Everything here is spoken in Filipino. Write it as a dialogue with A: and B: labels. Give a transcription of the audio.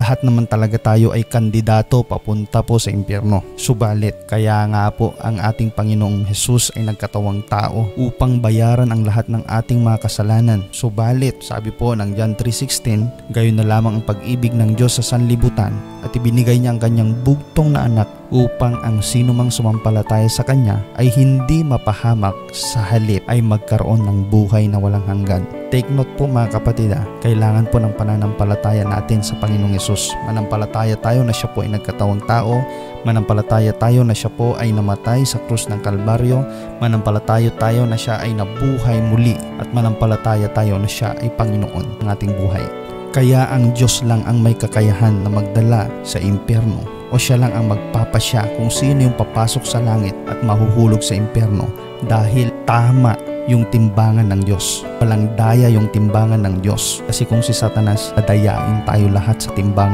A: lahat naman talaga tayo ay kandidato papunta po sa impyerno. Subalit, kaya nga po ang ating Panginoong Hesus ay nagkatawang tao upang bayaran ang lahat ng ating mga kasalanan. Subalit, sabi po ng John 3:16, gayon na lamang ang pag-ibig ng Diyos sa sanlibutan at ibinigay niya ang kanyang bugtong na anak upang ang sinumang sumampalataya sa kanya ay hindi mapahamak, sa halip ay magkaroon ng buhay na walang hanggan. Take note po mga kapatid, kailangan po ng pananampalataya natin sa Panginoong Hesus. Manampalataya tayo na siya po ay nagkatawang tao, manampalataya tayo na siya po ay namatay sa krus ng Kalbaryo, manampalataya tayo na siya ay nabuhay muli, at manampalataya tayo na siya ay Panginoon ng ating buhay. Kaya ang Diyos lang ang may kakayahan na magdala sa impyerno, o siya lang ang magpapasya kung sino yung papasok sa langit at mahuhulog sa impyerno, dahil tama yung timbangan ng Diyos. Walang daya yung timbangan ng Diyos, kasi kung si Satanas, dadayain tayo lahat sa timbangan